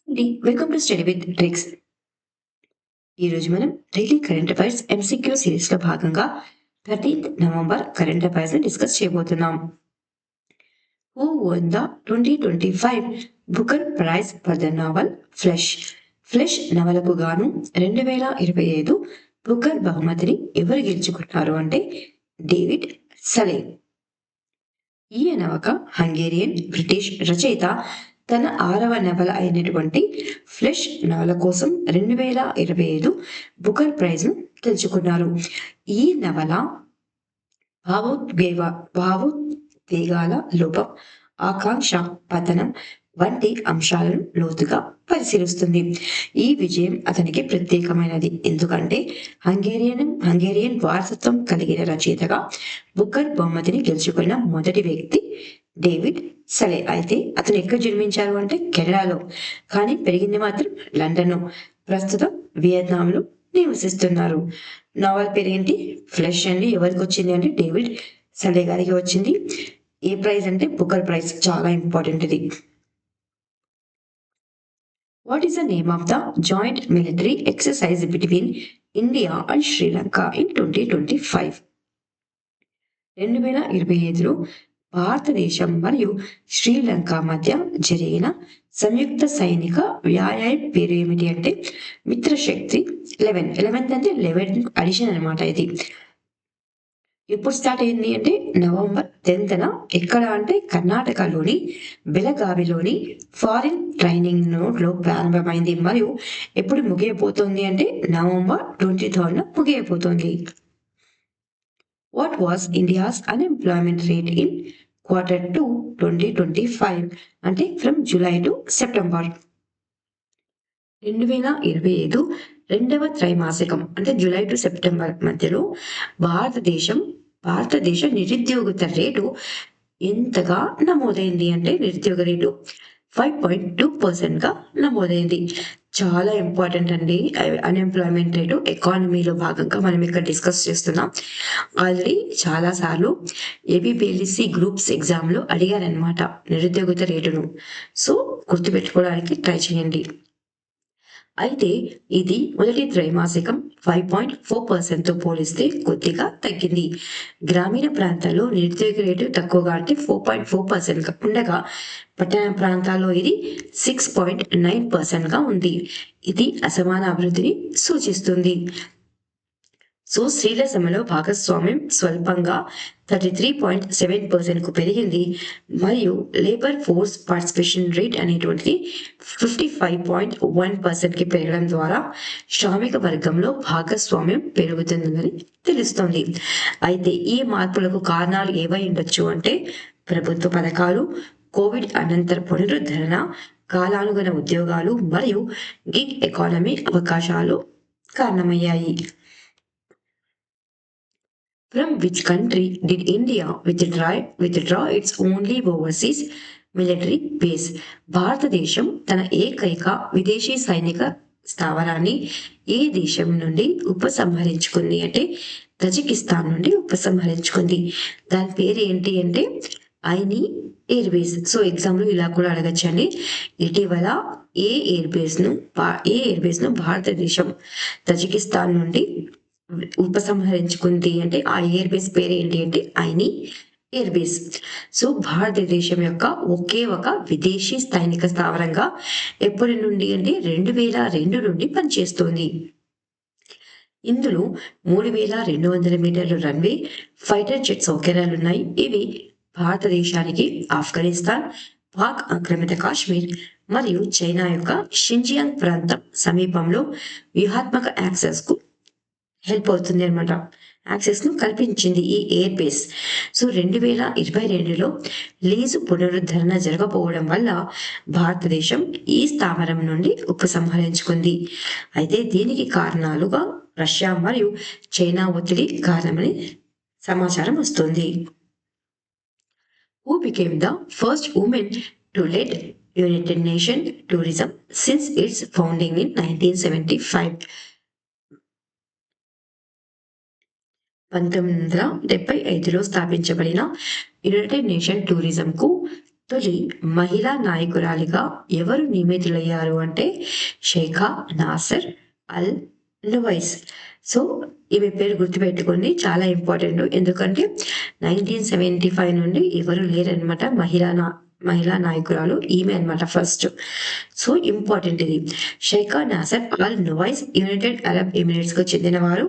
Welcome to study with tricks. ఈ రోజు మనం daily current affairs MCQ series లో భాగంగా 13th నవంబర్ కరెంట్ అఫైర్స్ ని డిస్కస్ చేయబోతున్నాం. Who won the 2025 Booker prize for the novel Flesh? Flesh నవలకు గాను 2025 బుకర్ బహుమతిని ఎవరు గెలుచుకున్నారు అంటే డేవిడ్ సలే. ఈయన ఒక హంగేరియన్ బ్రిటిష్ రచయిత. తన 6వ నవల అయినటువంటి ఫ్లెష్ నవల కోసం 2025 బుకర్ ప్రైజ్ ను గెలుచుకున్నారు. ఈ నవల భావోద్వేగాల లోపం, ఆకాంక్ష పతనం వంటి అంశాలను లోతుగా పరిశీలిస్తుంది. ఈ విజయం అతనికి ప్రత్యేకమైనది ఎందుకంటే హంగేరియన్ వారసత్వం కలిగిన రచయితగా బుకర్ బహుమతిని గెలుచుకున్న మొదటి వ్యక్తి డేవిడ్ సలే. అయితే అతను ఎక్కడ జన్మించారు అంటే కెనడాలో, కానీ పెరిగింది మాత్రం లండన్. ప్రస్తుతం వియత్నాంలో నివసిస్తున్నారు. నావల్ పేరు ఏంటి? ఫ్లెష్ అండి. ఎవరికి వచ్చింది అంటే డేవిడ్ సలే గారికి వచ్చింది. ఏ ప్రైజ్ అంటే బుకర్ ప్రైజ్. చాలా ఇంపార్టెంట్ ఇది. What is the name of the joint military exercise between India and Sri Lanka in 2025? 2025లో భారతదేశం మరియు శ్రీలంక మధ్య జరిగిన సంయుక్త సైనిక వ్యాయామం పేరు ఏమిటి అంటే మిత్రశక్తి 11th అంటే 11th అడిషన్ అనమాట. ఇది ఎప్పుడు స్టార్ట్ అయింది అంటే నవంబర్ 10th ఎక్కడ అంటే కర్ణాటకలోని బెలగావిలోని ఫారిన్ ట్రైనింగ్ నోడ్ లో ప్రారంభమైంది మరియు ఎప్పుడు ముగియబోతోంది అంటే నవంబర్ 23rd ముగియబోతోంది. What was India's unemployment rate in Q2 2025 అంటే ఫ్రమ్ జూలై టు సెప్టెంబర్. 2025 రెండవ త్రైమాసికం అంటే జూలై టు సెప్టెంబర్ మధ్యలో భారతదేశ నిరుద్యోగత రేటు ఎంతగా నమోదైంది అంటే నిరుద్యోగ రేటు 5.2% గా నమోదైంది. చాలా ఇంపార్టెంట్ అండి. అన్ఎంప్లాయ్మెంట్ రేటు ఎకానమీలో భాగంగా మనం ఇక్కడ డిస్కస్ చేస్తున్నాం. ఆల్రెడీ చాలా సార్లు ఏబిపిఎల్సి గ్రూప్స్ ఎగ్జామ్ లో అడిగారనమాట నిరుద్యోగత రేటును. సో గుర్తుపెట్టుకోవడానికి ట్రై చేయండి. అయితే ఇది మొదటి త్రైమాసికం 5.4%తో పోలిస్తే కొద్దిగా తగ్గింది. గ్రామీణ ప్రాంతాల్లో నిరుద్యోగ రేటు తక్కువగా అంటే 4.4% ఉండగా పట్టణ ప్రాంతాల్లో ఇది 6.9%గా ఉంది. ఇది అసమాన అభివృద్ధిని సూచిస్తుంది. సో స్త్రీల సమ్మెలో భాగస్వామ్యం స్వల్పంగా 33.7%కు పెరిగింది మరియు లేబర్ ఫోర్స్ పార్టిసిపేషన్ రేట్ అనేటువంటిది 55.1%కి పెరగడం ద్వారా శ్రామిక వర్గంలో భాగస్వామ్యం పెరుగుతుందని తెలుస్తోంది. అయితే ఈ మార్పులకు కారణాలు ఏవై ఉండొచ్చు అంటే ప్రభుత్వ పథకాలు, కోవిడ్ అనంతర పునరుద్ధరణ, కాలానుగుణ ఉద్యోగాలు మరియు గిగ్ ఎకానమీ అవకాశాలు కారణమయ్యాయి. From which country did India withdraw its only overseas military base? భారతదేశం తన ఏకైక విదేశీ సైనిక స్థావరాన్ని ఏ దేశం నుండి ఉపసంహరించుకుంది అంటే తజికిస్తాన్ నుండి ఉపసంహరించుకుంది. దాని పేరు ఏంటి అంటే ఐని ఎయిర్ బేస్. సో ఎగ్జామ్ లో ఇలా కూడా అడగచ్చండి. ఇటీవల ఏ ఎయిర్ బేస్ ను భారతదేశం తజికిస్తాన్ నుండి ఉపసంహరించుకుంది అంటే ఆ ఎయిర్ బేస్ పేరు ఏంటి అంటే ఐని ఎయిర్ బేస్. సో భారతదేశం యొక్క ఒకే ఒక విదేశీ సైనిక స్థావరంగా ఎప్పటి నుండి అంటే 2002 నుండి పనిచేస్తోంది. ఇందులో 3200 మీటర్ల రన్వే, ఫైటర్ జెట్ సౌకర్యాలు ఉన్నాయి. ఇవి భారతదేశానికి ఆఫ్ఘనిస్తాన్, పాక్ ఆక్రమిత కాశ్మీర్ మరియు చైనా యొక్క షింజియాంగ్ ప్రాంతం సమీపంలో వ్యూహాత్మక యాక్సెస్ కు హెల్ప్ అవుతుంది అనమాట. యాక్సెస్ ను కల్పించింది ఈ ఎయిర్ బేస్. సో 2022లో లీజు పునరుద్ధరణ జరగకపోవడం వల్ల భారతదేశం ఈ స్థావరం నుండి ఉపసంహరించుకుంది. అయితే దీనికి కారణాలుగా రష్యా మరియు చైనా ఒత్తిడి కారణమని సమాచారం వస్తుంది. Who became the first woman to lead United Nations tourism since its founding in 1975? 1975లో స్థాపించబడిన యునైటెడ్ నేషన్ టూరిజం కు తొలి మహిళా నాయకురాలిగా ఎవరు నియమితులయ్యారు అంటే షేఖా నాసర్ అల్ నువైస్. సో ఈమె పేరు గుర్తుపెట్టుకోండి, చాలా ఇంపార్టెంట్. ఎందుకంటే 1975 నుండి ఎవరు లేరనమాట మహిళా నాయకురాలు, ఈమె అనమాట ఫస్ట్. సో ఇంపార్టెంట్ ఇది. షైఖా నాసర్ అల్ నువైస్ యునైటెడ్ అరబ్ ఎమిరేట్స్ కు చెందిన వారు.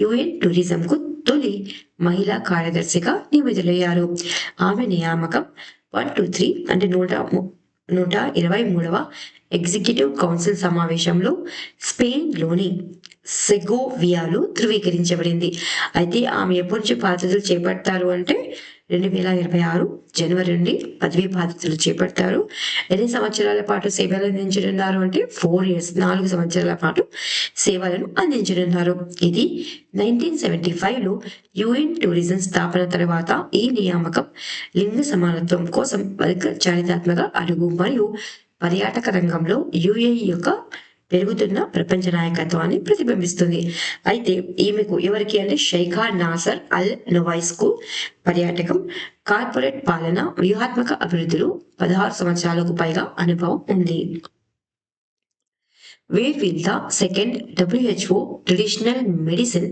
యుఎన్ టూరిజం కు తొలి మహిళా కార్యదర్శిగా నియమితులయ్యారు. ఆమె నియామకం 123 అంటే 123వ ఎగ్జిక్యూటివ్ కౌన్సిల్ సమావేశంలో స్పెయిన్లోని సెగోవియాలో ధృవీకరించబడింది. అయితే ఆమె ఎప్పటి నుంచి బాధ్యతలు చేపడతారు అంటే 2026 జనవరి నుండి పదవి బాధ్యతలు చేపడతారు. ఎన్ని సంవత్సరాల పాటు సేవలు అందించనున్నారు అంటే 4 years, 4 సంవత్సరాల పాటు సేవలను అందించనున్నారు. ఇది 1975లో యుఎన్ టూరిజం స్థాపన తర్వాత ఈ నియామకం లింగ సమానత్వం కోసం చారిత్రాత్మక అడుగు మరియు పర్యాటక రంగంలో యుఏఈ యొక్క పెరుగుతున్న ప్రపంచ నాయకత్వాన్ని ప్రతిబింబిస్తుంది. అయితే ఈమెకు ఎవరికి అంటే షైఖా నాసర్ అల్ నువైస్ కు పర్యాటకం, కార్పొరేట్ పాలన, వ్యూహాత్మక అభివృద్ధిలో 16 సంవత్సరాలకు పైగా అనుభవం ఉంది. Where will the second WHO Traditional Medicine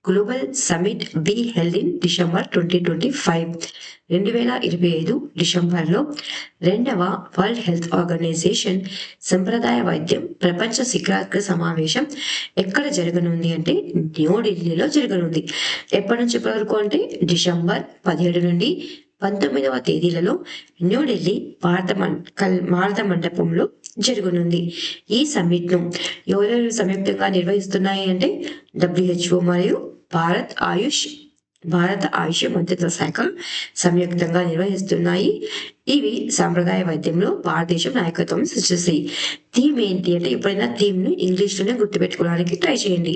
global summit be held in December 2025? 2025 డిసెంబర్లో రెండవ వరల్డ్ హెల్త్ ఆర్గనైజేషన్ సంప్రదాయ వైద్యం ప్రపంచ శిఖరాగ్ర సమావేశం ఎక్కడ జరగనుంది అంటే న్యూఢిల్లీలో జరగనుంది. ఎప్పటి నుంచి ఎప్పటి వరకు అంటే డిసెంబర్ 17 నుండి 19వ తేదీలలో న్యూఢిల్లీ భారత మండపంలో జరగనుంది. ఈ సమ్మిట్ ను ఎవరెవరు సంయుక్తంగా నిర్వహిస్తున్నాయి అంటే WHO మరియు భారత ఆయుష్ మంత్రిత్వ శాఖ సంయుక్తంగా నిర్వహిస్తున్నాయి. ఇవి సాంప్రదాయ వైద్యంలో భారతదేశం నాయకత్వం సృష్టిస్తాయి. థీమ్ ఏంటి అంటే ఎప్పుడైనా థీమ్ ను ఇంగ్లీష్ లోనే గుర్తుపెట్టుకోవడానికి ట్రై చేయండి.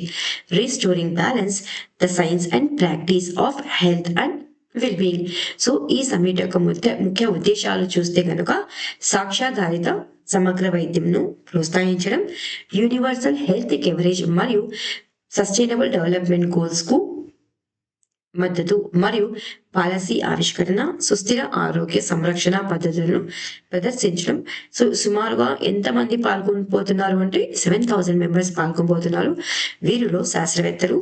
Restoring balance, the science and practice of health and wellbeing. So ఈ సమ్మిట్ యొక్క ముఖ్య ఉద్దేశాలు చూస్తే కనుక సాక్ష్యాధారిత సమగ్ర వైద్యంను ప్రోత్సహించడం, యూనివర్సల్ హెల్త్ కవరేజ్ మరియు సస్టైనబుల్ డెవలప్మెంట్ గోల్స్ కు మద్దతు మరియు పాలసీ ఆవిష్కరణ, సుస్థిర ఆరోగ్య సంరక్షణ పద్ధతులను ప్రదర్శించడం. సో సుమారుగా ఎంతమంది పాల్గొనబోతున్నారు అంటే 7,000 మెంబర్స్ పాల్గొనబోతున్నారు. వీరిలో శాస్త్రవేత్తలు,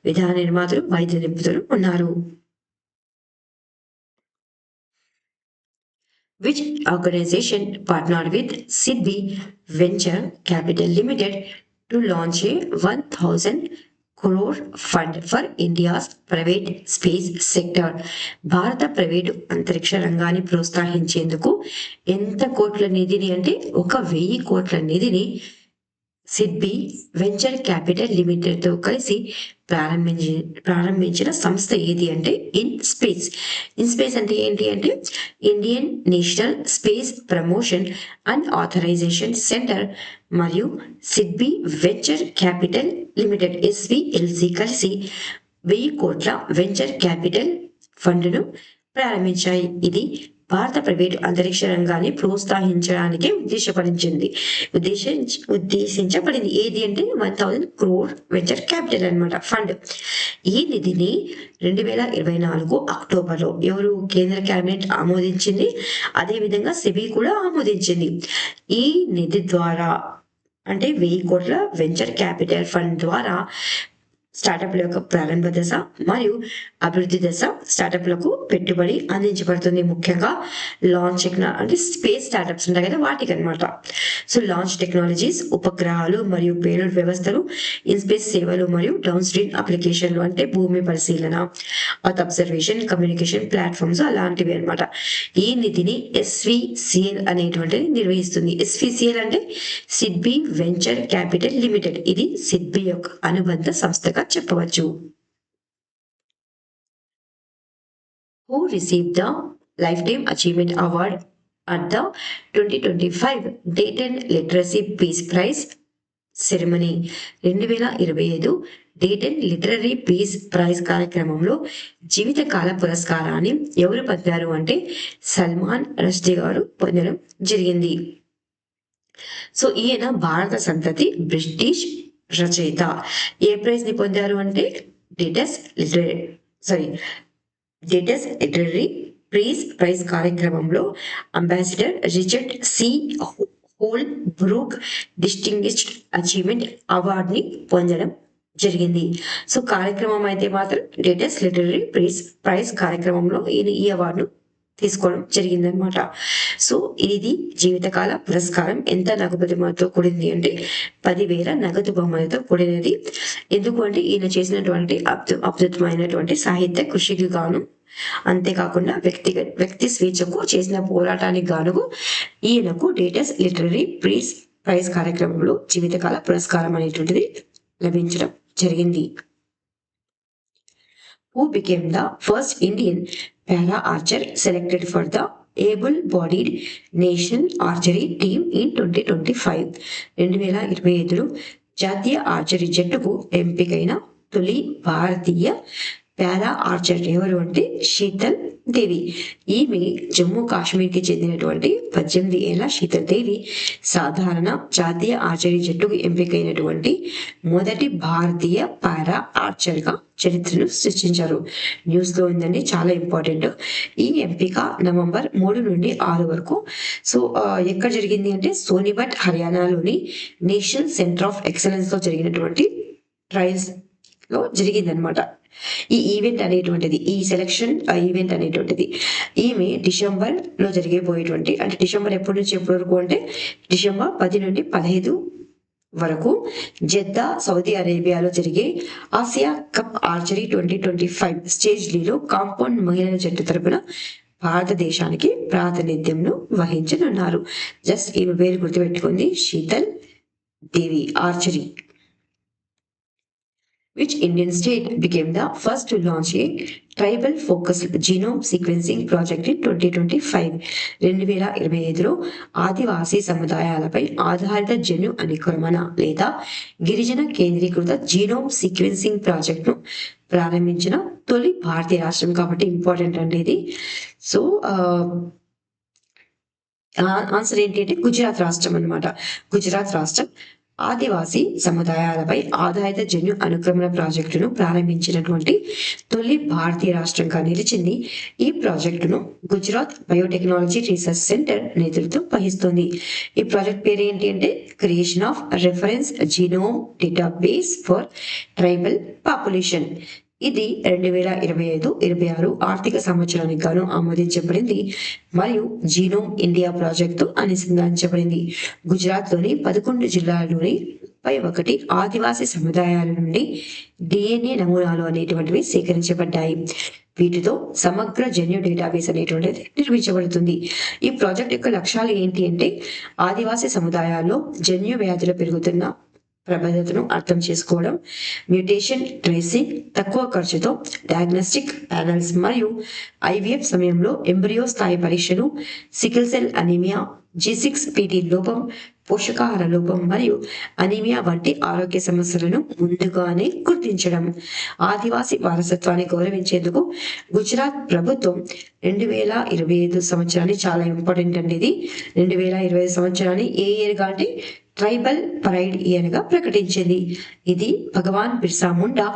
విధాన నిర్మాతలు, వైద్య నిపుణులు ఉన్నారు. Which organization partnered with SIDBI Venture Capital Limited to launch a 1,000 crore fund for India's private space sector? భారత ప్రైవేటు అంతరిక్ష రంగాన్ని ప్రోత్సహించేందుకు ఎంత కోట్ల నిధిని అంటే 1,000 కోట్ల నిధిని సిడ్బి వెంచర్ క్యాపిటల్ లిమిటెడ్ తో కలిసి ప్రారంభించిన సంస్థ ఏది అంటే ఇన్ స్పేస్ అంటే ఏంటి అంటే Indian national space promotion and authorization centre మరియు SIDBI venture capital limited SVLC కలిసి 1,000 కోట్ల వెంచర్ క్యాపిటల్ ఫండ్ను ప్రారంభించాయి. ఇది భారత ప్రైవేటు అంతరిక్ష రంగాన్ని ప్రోత్సహించడానికి ఉద్దేశించబడింది. ఏది అంటే 1,000 crore వెంచర్ క్యాపిటల్ అన్నమాట ఫండ్. ఈ నిధిని 2024 అక్టోబర్లో ఎవరు కేంద్ర కేబినెట్ ఆమోదించింది, అదే విధంగా సెబీ కూడా ఆమోదించింది. ఈ నిధి ద్వారా అంటే 1,000 కోట్ల వెంచర్ క్యాపిటల్ ఫండ్ ద్వారా స్టార్టప్ల యొక్క ప్రారంభ దశ మరియు అభివృద్ధి దశ స్టార్టప్లకు పెట్టుబడి అందించబడుతుంది. ముఖ్యంగా లాంచ్ అంటే స్పేస్ స్టార్టప్స్ ఉంటాయి కదా వాటికి అనమాట. సో లాంచ్ టెక్నాలజీస్, ఉపగ్రహాలు మరియు పేలోడ్ వ్యవస్థలు, ఇన్స్పేస్ సేవలు మరియు డౌన్ స్ట్రీమ్ అప్లికేషన్లు అంటే భూమి పరిశీలన, అర్త్ అబ్జర్వేషన్, కమ్యూనికేషన్ ప్లాట్ఫామ్స్ అలాంటివి అనమాట. ఈ నిధిని SVCL అనేటువంటిది నిర్వహిస్తుంది. SVCL అంటే సిడ్బి వెంచర్ క్యాపిటల్ లిమిటెడ్. ఇది సిడ్బి యొక్క అనుబంధ సంస్థగా చెప్పవచ్చు. Who received the Lifetime Achievement Award at the 2025 Dayton Literacy Peace Prize ceremony? 2025 Dayton literary peace prize కార్యక్రమంలో జీవితకాల పురస్కారాన్ని ఎవరు పొందారు అంటే సల్మాన్ రష్దీ గారు పొందడం జరిగింది. సో ఈయన భారత సంతతి బ్రిటిష్ రచయిత. ఏ ప్రైజ్ ని పొందారు అంటే డేటస్ లిటరరీ ప్రైజ్ కార్యక్రమంలో ambassador Richard C Holbrooke distinguished achievement అవార్డుని పొందడం జరిగింది. సో కార్యక్రమం అయితే మాత్రం లేటెస్ట్ లిటరరీ ప్రైజ్ కార్యక్రమంలో ఈ అవార్డును తీసుకోవడం జరిగిందనమాట. సో ఇది జీవితకాల పురస్కారం. ఎంత నగదు బహుమతితో కూడింది అంటే 10,000 నగదు బహుమతితో కూడినది. ఎందుకు అంటే ఈయన చేసినటువంటి అద్భుతమైనటువంటి సాహిత్య కృషికి గాను, అంతేకాకుండా వ్యక్తి స్వేచ్ఛకు చేసిన పోరాటానికి గాను ఈయనకు లేటెస్ట్ లిటరరీ ప్రైజ్ కార్యక్రమంలో జీవితకాల పురస్కారం అనేటువంటిది లభించడం జరిగింది. Who became the first Indian para archer selected for the able-bodied national archery team in 2025? 2025లో జాతీయ ఆర్చరీ జట్టుకు ఎంపికైన తొలి భారతీయ పారా ఆర్చర్ ఎవరు అంటే శీతల్ దేవి. ఈమె జమ్మూ కాశ్మీర్ కి చెందినటువంటి 18 ఏళ్ల శీతల్ దేవి సాధారణ జాతీయ ఆర్చరీ జట్టుకు ఎంపికైనటువంటి మొదటి భారతీయ పారా ఆర్చర్ గా చరిత్రను సృష్టించారు. న్యూస్ లో ఉందండి, చాలా ఇంపార్టెంట్. ఈ ఎంపిక నవంబర్ 3 నుండి 6 వరకు ఎక్కడ జరిగింది అంటే సోనిపట్ హర్యానాలోని నేషనల్ సెంటర్ ఆఫ్ ఎక్సలెన్స్ లో జరిగినటువంటి ట్రయల్స్ లో జరిగిందనమాట. ఈ ఈవెంట్ అనేటువంటిది, ఈ సెలక్షన్ ఈవెంట్ అనేటువంటిది ఈమె డిసెంబర్ లో జరిగిపోయేటువంటి, అంటే డిసెంబర్ ఎప్పటి నుంచి ఎప్పటి వరకు అంటే డిసెంబర్ 10 నుండి 15 వరకు జెద్దా సౌదీ అరేబియాలో జరిగే ఆసియా కప్ ఆర్చరీ 2025 స్టేజ్ లీలో కాంపౌండ్ మహిళల జట్టు తరపున భారతదేశానికి ప్రాతినిధ్యంను వహించనున్నారు. జస్ట్ ఈమె పేరు గుర్తుపెట్టుకుంది, Sheetal Devi archery. Which Indian state became the first to launch a tribal focused genome sequencing project in 2025? 2025లో ఆదివాసీ సముదాయాలపై ఆధారిత జన్యు అనుక్రమణ లేదా గిరిజన కేంద్రీకృత జీనోమ్ సీక్వెన్సింగ్ ప్రాజెక్ట్ ను ప్రారంభించిన తొలి భారతీయ రాష్ట్రం. కాబట్టి ఇంపార్టెంట్ అండి ఇది. సో ఆన్సర్ ఏంటి అంటే గుజరాత్ రాష్ట్రం అన్నమాట. గుజరాత్ రాష్ట్రం ఆదివాసీ సముదాయాలపై ఆధారిత జన్యు అనుక్రమణ ప్రాజెక్టును ప్రారంభించినటువంటి తొలి భారతీయ రాష్ట్రంగా నిలిచింది. ఈ ప్రాజెక్టును గుజరాత్ బయోటెక్నాలజీ రీసెర్చ్ సెంటర్ నేతృత్వం వహిస్తుంది. ఈ ప్రాజెక్ట్ పేరు ఏంటి అంటే creation of reference genome database for tribal population. ఇది 2025-26 ఆర్థిక సంవత్సరానికి గాను ఆమోదించబడింది మరియు జీనోమ్ ఇండియా ప్రాజెక్టు అనుసంధానించబడింది. గుజరాత్ లోని 11 జిల్లాల్లోని 31 ఆదివాసీ సముదాయాల నుండి DNA నమూనాలు అనేటువంటివి సేకరించబడ్డాయి. వీటితో సమగ్ర జన్యు డేటాబేస్ అనేటువంటిది నిర్మించబడుతుంది. ఈ ప్రాజెక్ట్ యొక్క లక్ష్యాలు ఏంటి అంటే ఆదివాసీ సముదాయాల్లో జన్యు వ్యాధులు పెరుగుతున్న ప్రబలతను అర్థం చేసుకోవడం, మ్యూటేషన్ ట్రేసింగ్, తక్కువ ఖర్చుతో డయాగ్నోస్టిక్ ప్యానల్స్ మరియు IVF సమయంలో ఎంబ్రియో స్థాయి పరీక్షను, సికిల్ సెల్ అనీమియా, G6PD లోపం, పోషకాహార లోపం మరియు అనీమియా వంటి ఆరోగ్య సమస్యలను ముందుగానే గుర్తించడం. ఆదివాసీ వారసత్వాన్ని గౌరవించేందుకు గుజరాత్ ప్రభుత్వం 2025 సంవత్సరాన్ని, చాలా ఇంపార్టెంట్ అండి ఇది, 2025 సంవత్సరాన్ని ఏ ఇయర్ గా అంటే ట్రైబల్ ప్రైడ్ ఇయర్ గా ప్రకటించింది. ఇది భగవాన్ బిర్సా ముండా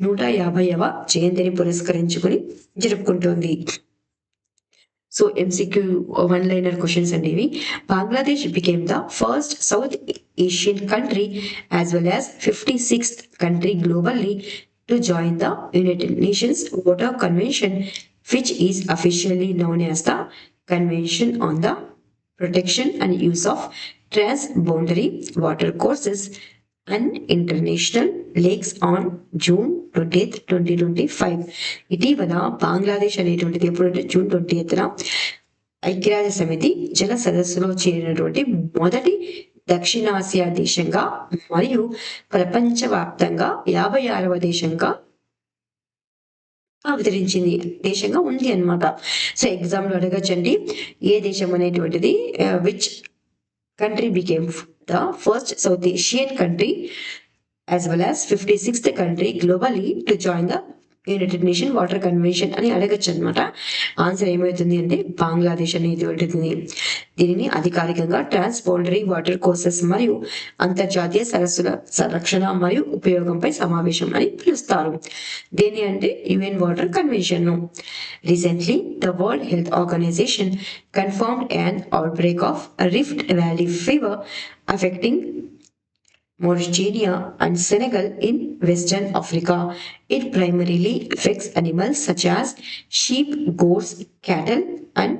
150వ జయంతిని పురస్కరించుకుని జరుపుకుంటోంది. So MCQ one liner questions అండి ఇవి. Bangladesh became the first South Asian country as well as 56th country globally to join the United Nations water convention, which is officially known as the Convention on the Protection and Use of Transboundary Water Courses and International Lakes on June 20th, 2025. ఇటీవల బంగ్లాదేశ్ అనేటువంటిది ఎప్పుడంటే June 20th ఐక్యరాజ్య సమితి జల సదస్సులో చేరినటువంటి మొదటి దక్షిణాసియా దేశంగా మరియు ప్రపంచవ్యాప్తంగా 56వ దేశంగా అవతరించింది, దేశంగా ఉంది అన్నమాట. సో ఎగ్జామ్ లో అడగచ్చండి, ఏ దేశం అనేటువంటిది which country became the first South Asian country as well as 56th country globally to join the United nation water convention అని అడగచ్చు అనమాట. ఆన్సర్ ఏమవుతుంది అంటే బంగ్లాదేశ్ అనేది ఉంటుంది. దీనిని అధికారికంగా ట్రాన్స్ బౌండరీ వాటర్ కోర్సెస్ మరియు అంతర్జాతీయ సరస్సుల సంరక్షణ మరియు ఉపయోగంపై సమావేశం అని పిలుస్తారు. దీని అంటే UN water convention. Recently the World Health Organization confirmed an outbreak of Rift Valley fever affecting Mauritania and Senegal in Western Africa. It primarily affects animals such as sheep, goats, cattle, and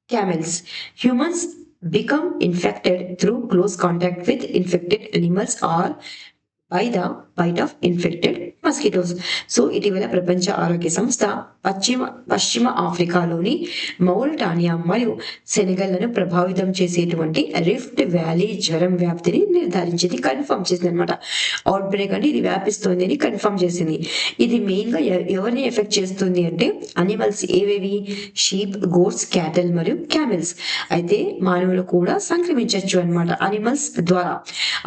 camels. Humans become infected through close contact with infected animals or by the bite of infected mosquitoes. So ఇటీవల ప్రపంచ ఆరోగ్య సంస్థ పశ్చిమ ఆఫ్రికాలోని Mauritania మరియు సెనెగల్లను ప్రభావితం చేసేటువంటి rift valley జ్వరం వ్యాప్తిని నిర్ధారించింది, కన్ఫర్మ్ చేసింది అనమాట. అవుట్ బ్రేక్ అంటే ఇది వ్యాపిస్తుంది అని కన్ఫర్మ్ చేసింది. ఇది మెయిన్ గా ఎవరిని ఎఫెక్ట్ చేస్తుంది అంటే అనిమల్స్ ఏవేవి, షీప్, గోట్స్, క్యాటల్ మరియు క్యామెల్స్. అయితే మానవులు కూడా సంక్రమించవచ్చు అనమాట అనిమల్స్ ద్వారా.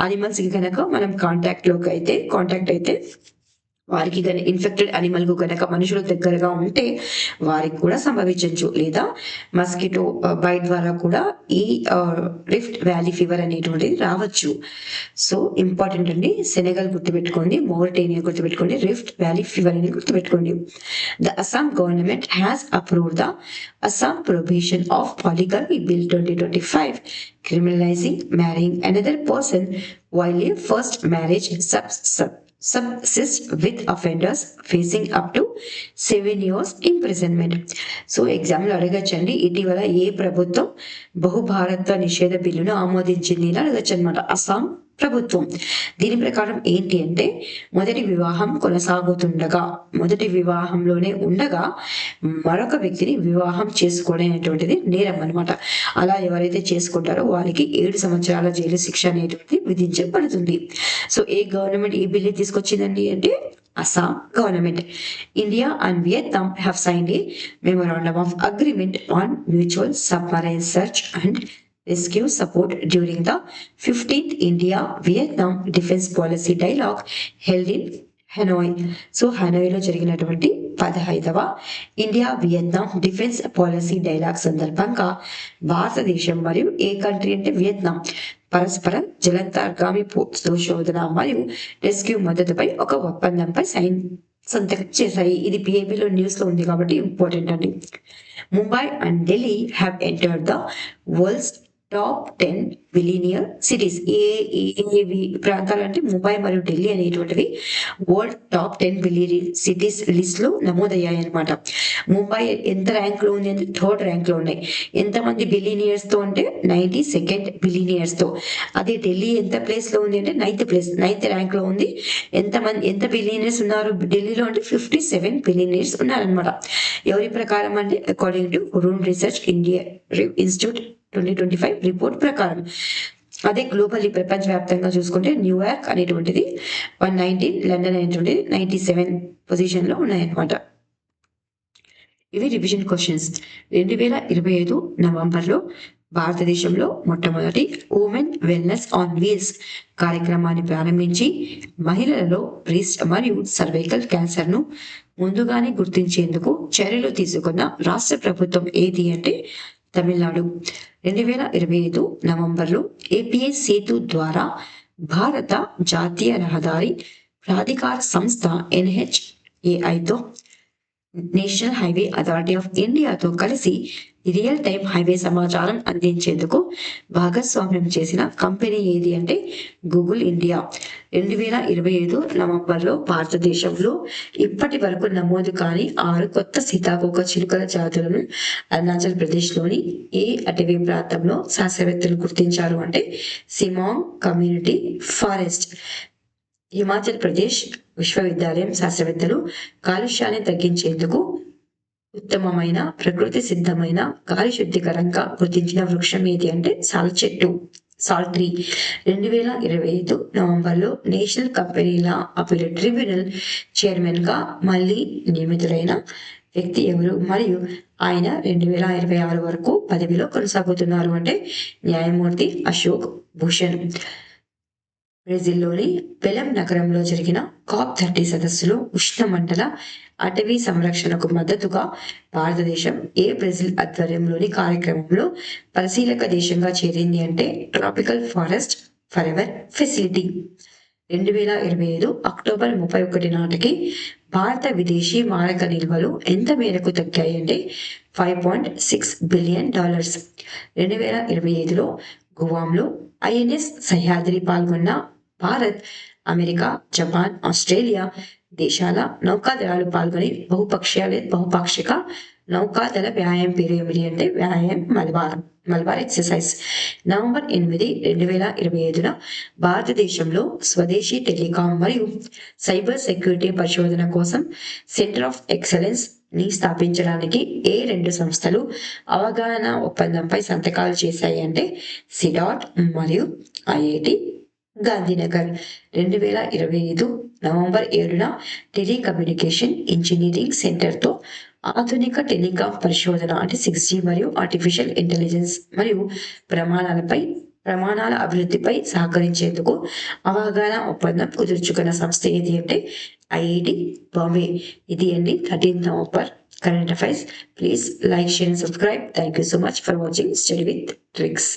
అనిమల్స్ కి కనుక మనం కాంటాక్ట్ అయితే వారికి ఇన్ఫెక్టెడ్ అనిమల్ కు కనుక మనుషుల దగ్గరగా ఉంటే వారికి కూడా సంభవించవచ్చు, లేదా మస్కిటో బైట్ ద్వారా కూడా ఈ రిఫ్ట్ వ్యాలీ ఫీవర్ అనేటువంటిది రావచ్చు. సో ఇంపార్టెంట్ అండి, సెనెగల్ గుర్తుపెట్టుకోండి, మౌరిటేనియా గుర్తుపెట్టుకోండి, రిఫ్ట్ వ్యాలీ ఫీవర్ అని గుర్తుపెట్టుకోండి. The Assam government has approved the Assam prohibition of polygamy bill 2025, criminalizing marrying another person while a first marriage subsists with offenders facing up to 7 years imprisonment. So ఎగ్జామ్లో అడగచ్చండి, ఇటీవల ఏ ప్రభుత్వం బహుభారత్వ నిషేధ బిల్లును ఆమోదించింది అని అడగచ్చు అనమాట. అస్సాం ప్రభుత్వం. దీని ప్రకారం ఏంటి అంటే మొదటి వివాహంలోనే ఉండగా మరొక వ్యక్తిని వివాహం చేసుకోవడం అనేటువంటిది నేరం అనమాట. అలా ఎవరైతే చేసుకుంటారో వారికి 7 సంవత్సరాల జైలు శిక్ష అనేటువంటిది విధించబడుతుంది. సో ఏ గవర్నమెంట్ ఈ బిల్లు తీసుకొచ్చిందండి అంటే Assam government. India and Vietnam have signed a memorandum of agreement on mutual submarine search and rescue support during the 15th India-Vietnam Defense Policy Dialogue held in Hanoi. So హనోయ్లో జరిగినటువంటి 15వ India Vietnam defence policy dialogue సందర్భంగా భారతదేశం మరియు ఏ country అంటే Vietnam పరస్పర జలాంతర్గామి శోధన మరియు రెస్క్యూ మద్దతుపై ఒక ఒప్పందంపై సంతకం చేశాయి. ఇది పిఐబిలో న్యూస్ లో ఉంది కాబట్టి ఇంపార్టెంట్ అండి. Mumbai and Delhi have entered the world's top 10 billionaire cities. ఏ ప్రాంతాలు అంటే ముంబై మరియు ఢిల్లీ అనేటువంటివి world top 10 billionaire cities list లో నమోదయ్యాయి అనమాట. ముంబై ఎంత ర్యాంక్ లో ఉంది అంటే 3rd ర్యాంక్ లో ఉన్నాయి. ఎంతమంది బిలియనియర్స్ తో అంటే 92nd బిలియనియర్స్ తో. అదే ఢిల్లీ ఎంత ప్లేస్ లో ఉంది అంటే 9th ర్యాంక్ లో ఉంది. ఎంత బిలియనియర్స్ ఉన్నారు ఢిల్లీలో అంటే 57 బిలియనియర్స్ ఉన్నారనమాట. ఎవరి ప్రకారం అంటే according to Hurun research India institute 2025 report ప్రకారం. అదే గ్లోబల్లీ ప్రపంచవ్యాప్తంగా చూసుకుంటే న్యూయార్క్ అనేటువంటిది 119, లండన్ అనేటువంటిది 97 పొజిషన్ లో ఉన్నాయన్నమాట. ఇవి రివిజన్ క్వశ్చన్స్. 2025 నవంబర్లో భారతదేశంలో మొట్టమొదటి ఉమెన్ వెల్నెస్ ఆన్ వీల్స్ కార్యక్రమాన్ని ప్రారంభించి మహిళలలో బ్రెస్ట్ మరియు సర్వైకల్ క్యాన్సర్ ను ముందుగానే గుర్తించేందుకు చర్యలు తీసుకున్న రాష్ట్ర ప్రభుత్వం ఏది అంటే తమిళనాడు. 2025 నవంబర్లో ఏపీఐ సేతు ద్వారా భారత జాతీయ రహదారి ప్రాధికార సంస్థ NHAIతో నేషనల్ హైవే అథారిటీ ఆఫ్ ఇండియాతో కలిసి రియల్ టైం హైవే సమాచారం అందించేందుకు భాగస్వామ్యం చేసిన కంపెనీ ఏది అంటే గూగుల్ ఇండియా. 2025 నవంబర్లో భారతదేశంలో ఇప్పటి వరకు నమోదు కాని 6 కొత్త సీతాకోక చిలుకల జాతులను అరుణాచల్ ప్రదేశ్ లోని ఏ అటవీ ప్రాంతంలో శాస్త్రవేత్తలు గుర్తించారు అంటే సిమాంగ్ కమ్యూనిటీ ఫారెస్ట్. హిమాచల్ ప్రదేశ్ విశ్వవిద్యాలయం శాస్త్రవేత్తలు కాలుష్యాన్ని తగ్గించేందుకు ఉత్తమమైన ప్రకృతి సిద్ధమైన గాలి శుద్ధికరంగా గుర్తించిన వృక్షం ఏది అంటే సాల్ట్ ట్రీ. 2025 నవంబర్లో నేషనల్ కంపెనీల అపీల్ ట్రిబ్యునల్ చైర్మన్ గా మళ్ళీ నియమితులైన వ్యక్తి ఎవరు మరియు ఆయన 2026 వరకు పదవిలో కొనసాగుతున్నారు అంటే న్యాయమూర్తి అశోక్ భూషణ్. బ్రెజిల్లోని బెలెం నగరంలో జరిగిన COP30 సదస్సులో ఉష్ణమండల అటవీ సంరక్షణకు మద్దతుగా భారతదేశం బ్రెజిల్ ఆధ్వర్యంలోని కార్యక్రమంలో పరిశీలక దేశంగా చేరింది అంటే tropical forest forever facility. 2025 October 31 నాటికి భారత విదేశీ మారక నిల్వలు ఎంత మేరకు తగ్గాయంటే $5.6 బిలియన్. 2025లో గువాంలో INS సహ్యాద్రి పాల్గొన్న భారత్, అమెరికా, జపాన్, ఆస్ట్రేలియా దేశాల నౌకాదళాలు పాల్గొని బహుపాక్షిక నౌకాదళ వ్యాయామం పేరు ఏమిటి అంటే వ్యాయామం మలబార్ ఎక్సర్సైజ్. నవంబర్ 8, 2025న భారతదేశంలో స్వదేశీ టెలికాం మరియు సైబర్ సెక్యూరిటీ పరిశోధన కోసం సెంటర్ ఆఫ్ ఎక్సలెన్స్ ని స్థాపించడానికి రెండు సంస్థలు అవగాహన ఒప్పందంపై సంతకాలు చేశాయి అంటే సిడాట్ మరియు IIT గాంధీనగర్. 2025 నవంబర్ 7న టెలికమ్యూనికేషన్ ఇంజనీరింగ్ సెంటర్తో ఆధునిక టెలికాం పరిశోధన అంటే 6G మరియు ఆర్టిఫిషియల్ ఇంటెలిజెన్స్ మరియు ప్రమాణాల అభివృద్ధిపై సహకరించేందుకు అవగాహన ఒప్పందం కుదుర్చుకున్న సంస్థ ఏది అంటే IIT బాంబే. ఇది అండి 13th November current affairs. Please like, share and subscribe. Thank you so much for watching study with tricks.